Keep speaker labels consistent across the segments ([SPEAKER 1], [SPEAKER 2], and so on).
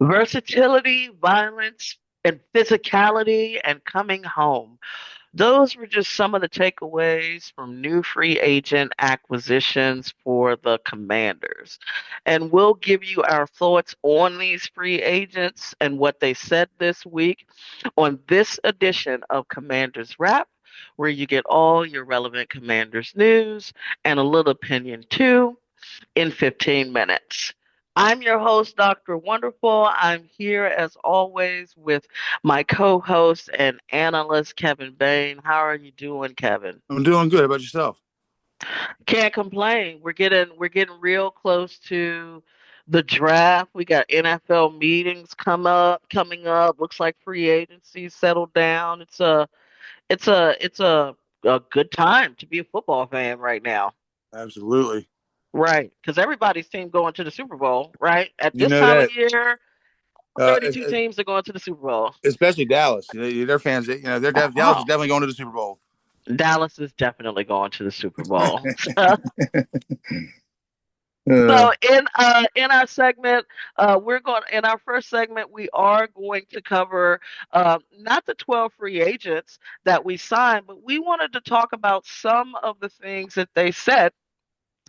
[SPEAKER 1] Versatility, violence, and physicality, and coming home. Those were just some of the takeaways from new free agent acquisitions for the Commanders. And we'll give you our thoughts on these free agents and what they said this week on this edition of Commanders Wrap, where you get all your relevant Commanders news and a little opinion too in 15 minutes. I'm your host, Dr. Wonderful. I'm here as always with my co-host and analyst, Kevin Bayne. How are you doing, Kevin?
[SPEAKER 2] I'm doing good. How about yourself?
[SPEAKER 1] Can't complain. We're getting real close to the draft. We got NFL meetings coming up. Looks like free agency settled down. It's a good time to be a football fan right now.
[SPEAKER 2] Absolutely.
[SPEAKER 1] Right, because everybody's team going to the Super Bowl, right? At
[SPEAKER 2] You
[SPEAKER 1] this
[SPEAKER 2] know
[SPEAKER 1] time of
[SPEAKER 2] that,
[SPEAKER 1] year,
[SPEAKER 2] uh,
[SPEAKER 1] 32 teams are going to the Super Bowl.
[SPEAKER 2] especially Dallas. Their fans. Dallas is
[SPEAKER 1] Oh,
[SPEAKER 2] definitely going to the Super Bowl.
[SPEAKER 1] Dallas is definitely going to the Super Bowl.
[SPEAKER 2] uh,
[SPEAKER 1] So in our segment, we're going in our first segment we are going to cover not the 12 free agents that we signed, but we wanted to talk about some of the things that they said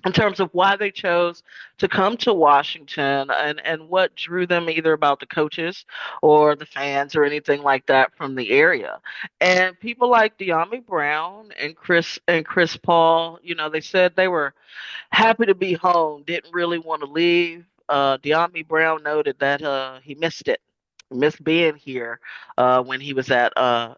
[SPEAKER 1] in terms of why they chose to come to Washington and what drew them either about the coaches or the fans or anything like that from the area. And people like De'Ami Brown and Chris Paul, they said they were happy to be home, didn't really want to leave. De'Ami Brown noted that he missed it, missed being here when he was at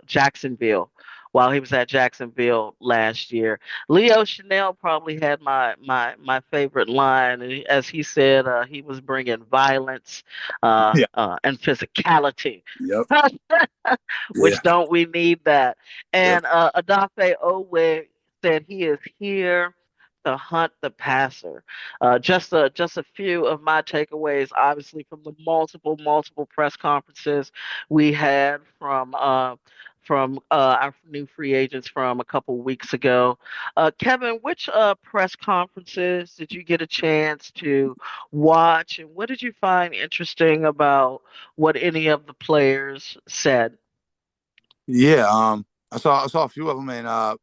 [SPEAKER 1] Jacksonville. While he was at Jacksonville last year, Leo Chanel probably had my favorite line, as he said he was bringing violence
[SPEAKER 2] yeah.
[SPEAKER 1] and physicality,
[SPEAKER 2] Yep. Yeah.
[SPEAKER 1] which don't we need that?
[SPEAKER 2] Yep.
[SPEAKER 1] And Adafe Owe said he is here to hunt the passer. Just a few of my takeaways, obviously from the multiple press conferences we had from our new free agents from a couple weeks ago. Kevin, which press conferences did you get a chance to watch, and what did you find interesting about what any of the players said?
[SPEAKER 2] Yeah. I saw a few of them, and uh,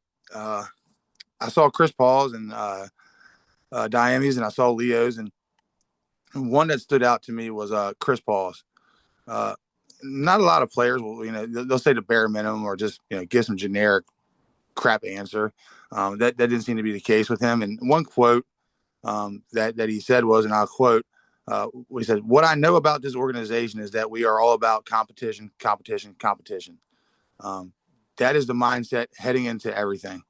[SPEAKER 2] I saw Chris Paul's and Diami's, and I saw Leo's, and one that stood out to me was Chris Paul's. Uh, Not a lot of players will, they'll say the bare minimum or just give some generic crap answer. That didn't seem to be the case with him. And one quote that he said was, and I'll quote, he said, "What I know about this organization is that we are all about competition, competition, competition." Um, that is the mindset heading into everything.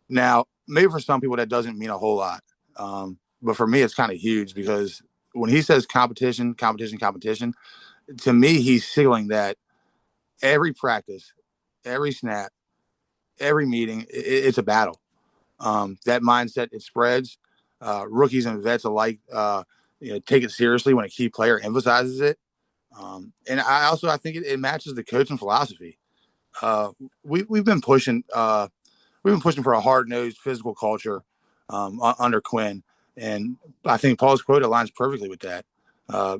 [SPEAKER 2] Now, maybe for some people that doesn't mean a whole lot, but for me, it's kind of huge because when he says competition, competition, competition, to me, he's signaling that every practice, every snap, every meeting, it's a battle. That mindset it spreads. Rookies and vets alike, take it seriously when a key player emphasizes it. And I think it matches the coaching philosophy. Uh, we've been pushing for a hard nosed physical culture under Quinn, and I think Paul's quote aligns perfectly with that.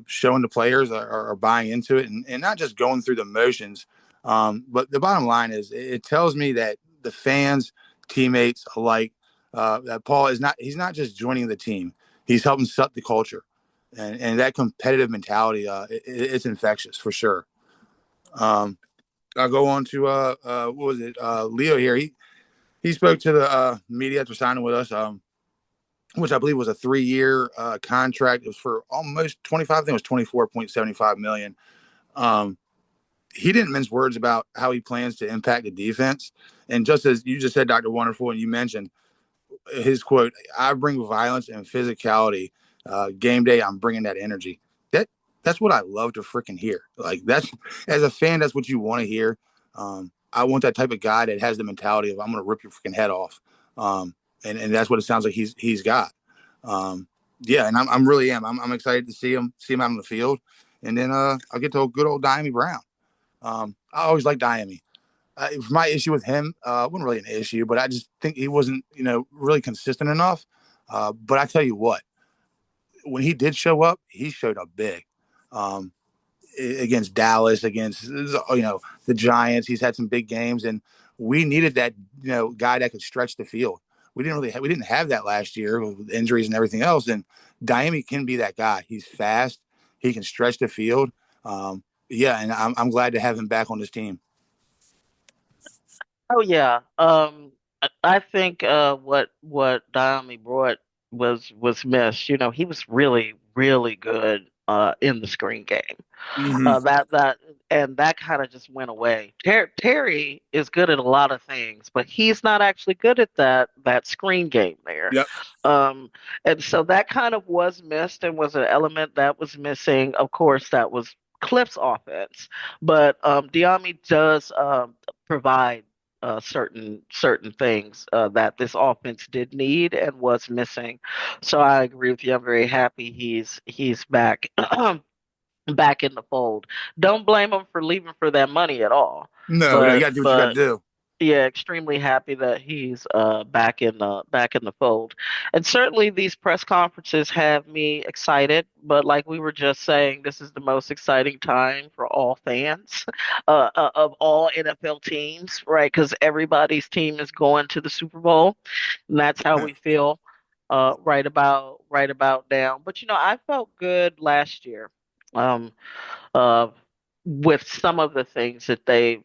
[SPEAKER 2] Showing the players are buying into it and not just going through the motions. But the bottom line is, it tells me that the fans, teammates alike, that Paul he's not just joining the team, he's helping set the culture. And that competitive mentality, it's infectious for sure. Um, I'll go on to what was it? Leo here. He spoke to the media after signing with us, which I believe was a 3-year contract. It was for almost 25. I think it was 24.75 million. Um, he didn't mince words about how he plans to impact the defense. And just as you just said, Dr. Wonderful, and you mentioned his quote, "I bring violence and physicality. Game day, I'm bringing that energy." That's what I love to freaking hear. Like, that's, as a fan, that's what you want to hear. I want that type of guy that has the mentality of, I'm going to rip your freaking head off. And that's what it sounds like he's got. Um, yeah, and I'm really am. I'm excited to see him out on the field, and then I'll get to good old Diami Brown. I always like Diami. My issue with him wasn't really an issue, but I just think he wasn't, really consistent enough. But I tell you what, when he did show up, he showed up big. Um, against Dallas, against the Giants. He's had some big games, and we needed that guy that could stretch the field. We didn't have that last year with injuries and everything else. And Diami can be that guy. He's fast. He can stretch the field. Yeah, and I'm glad to have him back on this team.
[SPEAKER 1] Oh yeah. I think what Diami brought was missed. You know, he was really really good in the screen game.
[SPEAKER 2] Mm-hmm.
[SPEAKER 1] That and that kind of just went away. Terry is good at a lot of things, but he's not actually good at that screen game there.
[SPEAKER 2] Yep.
[SPEAKER 1] Um, and so that kind of was missed and was an element that was missing. Of course, that was Cliff's offense, but Diami does provide certain things that this offense did need and was missing. So I agree with you. I'm very happy he's back back in the fold. Don't blame him for leaving for that money at all.
[SPEAKER 2] No, no, you
[SPEAKER 1] But
[SPEAKER 2] got to do what you got to
[SPEAKER 1] but
[SPEAKER 2] do.
[SPEAKER 1] yeah, extremely happy that he's back in the fold. And certainly these press conferences have me excited, but like we were just saying, this is the most exciting time for all fans of all NFL teams, right? Because everybody's team is going to the Super Bowl, and that's how we feel right about now. But you know, I felt good last year. Um, uh, with some of the things that they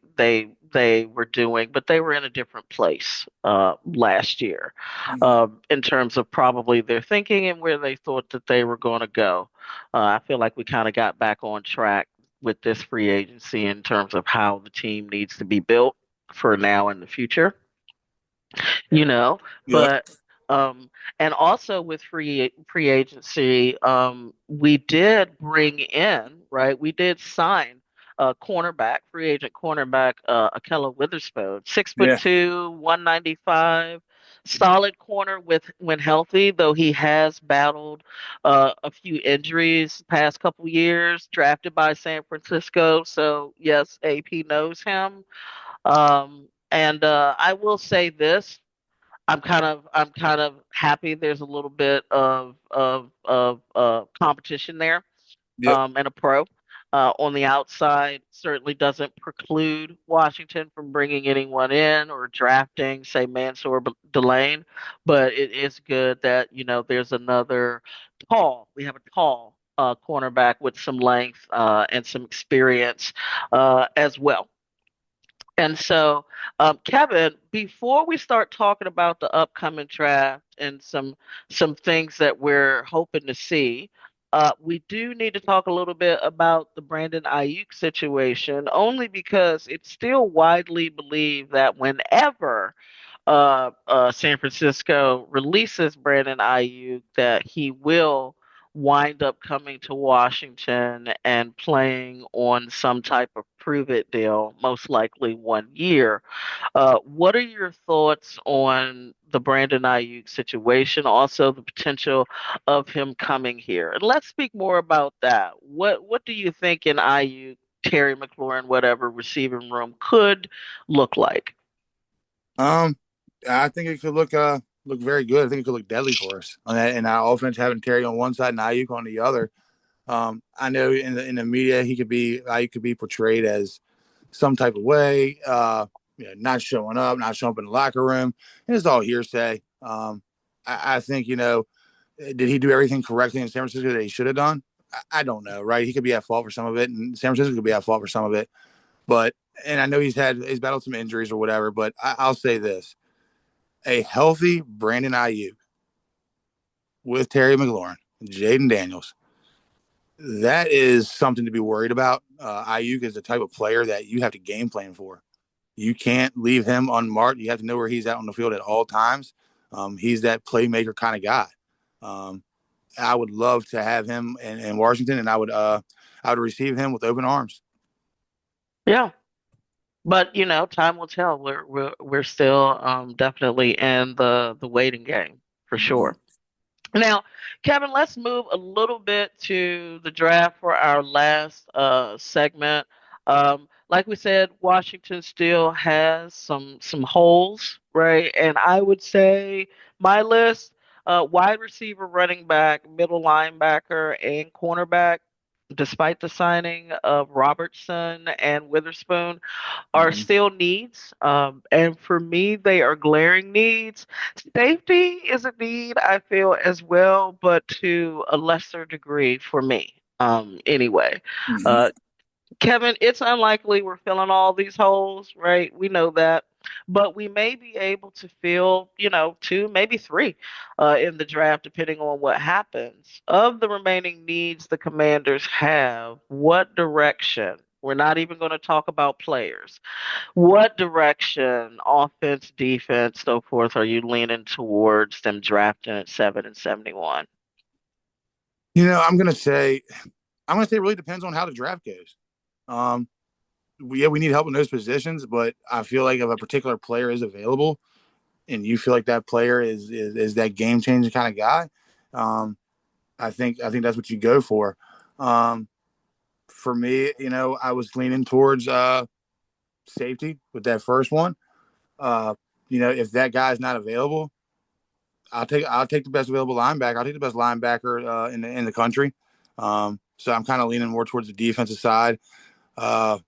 [SPEAKER 1] were doing, but they were in a different place last year
[SPEAKER 2] Mm-hmm.
[SPEAKER 1] in terms of probably their thinking and where they thought that they were going to go. I feel like we kind of got back on track with this free agency in terms of how the team needs to be built for now and the future, you know.
[SPEAKER 2] Yep.
[SPEAKER 1] But and also with free agency, we did bring in, right? We did sign a cornerback, free agent cornerback, Akella Witherspoon, six foot
[SPEAKER 2] Yeah.
[SPEAKER 1] two, 195, solid corner with when healthy, though he has battled a few injuries past couple years. Drafted by San Francisco, so yes, AP knows him. And I will say this. I'm kind of happy there's a little bit of competition there
[SPEAKER 2] Yep.
[SPEAKER 1] and a pro on the outside certainly doesn't preclude Washington from bringing anyone in or drafting, say, Mansour Delane, but it is good that you know there's another tall. We have a tall cornerback with some length and some experience as well. And so, Kevin, before we start talking about the upcoming draft and some things that we're hoping to see, we do need to talk a little bit about the Brandon Ayuk situation, only because it's still widely believed that whenever San Francisco releases Brandon Ayuk, that he will wind up coming to Washington and playing on some type of prove it deal, most likely 1 year. What are your thoughts on the Brandon Ayuk situation? Also, the potential of him coming here, and let's speak more about that. What do you think in Ayuk, Terry McLaurin, whatever receiving room could look like?
[SPEAKER 2] Um, I think it could look very good. I think it could look deadly for us on that, and our offense having Terry on one side and Ayuk on the other. I know in the media Ayuk could be portrayed as some type of way, not showing up, not showing up in the locker room, and it's all hearsay. I think did he do everything correctly in San Francisco that he should have done? I don't know, right? He could be at fault for some of it, and San Francisco could be at fault for some of it. But and I know he's battled some injuries or whatever, but I'll say this: a healthy Brandon Ayuk with Terry McLaurin, Jaden Daniels, that is something to be worried about. Ayuk is the type of player that you have to game plan for. You can't leave him unmarked. You have to know where he's at on the field at all times. He's that playmaker kind of guy. Um, I would love to have him in Washington, and I would receive him with open arms.
[SPEAKER 1] Yeah. But you know, time will tell. We're still definitely in the waiting game for
[SPEAKER 2] Mhm.
[SPEAKER 1] sure. Now, Kevin, let's move a little bit to the draft for our last segment. Like we said, Washington still has some holes, right? And I would say my list: wide receiver, running back, middle linebacker, and cornerback. despite the signing of Robertson and Witherspoon, are
[SPEAKER 2] Hmm.
[SPEAKER 1] still needs. And for me, they are glaring needs. Safety is a need, I feel, as well, but to a lesser degree for me. Anyway,
[SPEAKER 2] Hmm.
[SPEAKER 1] uh, Kevin, it's unlikely we're filling all these holes, right? We know that. But we may be able to fill, two, maybe three in the draft, depending on what happens. Of the remaining needs the commanders have, what direction? We're not even going to talk about players. What direction, offense, defense, so forth, are you leaning towards them drafting at 7 and 71?
[SPEAKER 2] I'm gonna say it really depends on how the draft goes. Um, we need help in those positions, but I feel like if a particular player is available and you feel like that player is that game changing kind of guy, um, I think that's what you go for. Um, for me, I was leaning towards safety with that first one. Uh, if that guy's not available, I'll take the best available linebacker. I'll take the best linebacker in the country. So I'm kind of leaning more towards the defensive side. Uh,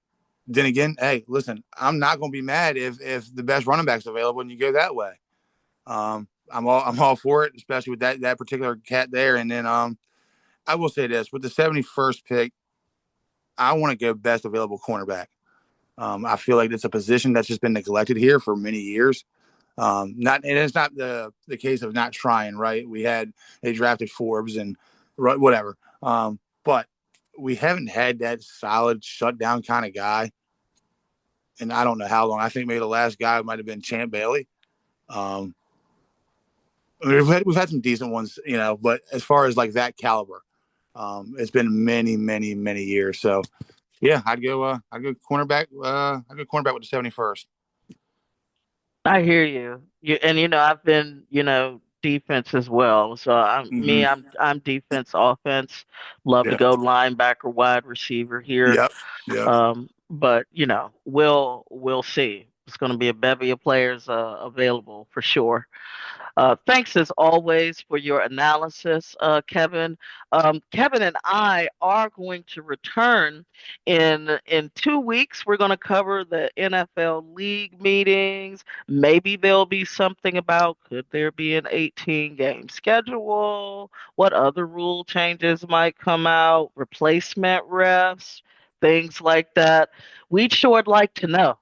[SPEAKER 2] then again, hey, listen, I'm not going to be mad if the best running back's available and you go that way. I'm all for it, especially with that particular cat there. And then I will say this: with the 71st pick, I want to go best available cornerback. I feel like it's a position that's just been neglected here for many years. Not and it's not the case of not trying. Right? They drafted Forbes and whatever, but we haven't had that solid shutdown kind of guy. And I don't know how long. I think maybe the last guy might have been Champ Bailey. Um, I mean, we've had some decent ones, but as far as like that caliber, it's been many, many, many years. So yeah, I'd go cornerback. I'd go cornerback with the 71st.
[SPEAKER 1] I hear you. And I've been, defense as well. So
[SPEAKER 2] Mm-hmm.
[SPEAKER 1] I'm defense, offense. Love to
[SPEAKER 2] Yeah.
[SPEAKER 1] go linebacker, wide receiver here.
[SPEAKER 2] Yep. Yep.
[SPEAKER 1] But we'll see. It's going to be a bevy of players available for sure. Thanks as always for your analysis, Kevin. Kevin and I are going to return in 2 weeks. We're going to cover the NFL league meetings. Maybe there'll be something about could there be an 18 game schedule? What other rule changes might come out? Replacement refs, things like that. We'd sure like to know.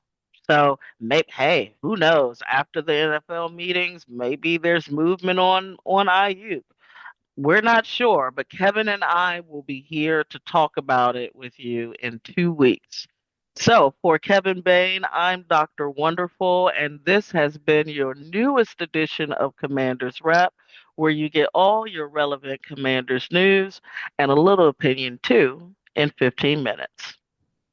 [SPEAKER 1] So maybe, hey, who knows? After the NFL meetings, maybe there's movement on IU. We're not sure, but Kevin and I will be here to talk about it with you in 2 weeks. So for Kevin Bayne, I'm Dr. Wonderful, and this has been your newest edition of Commanders Wrap, where you get all your relevant Commanders news and a little opinion too in 15 minutes.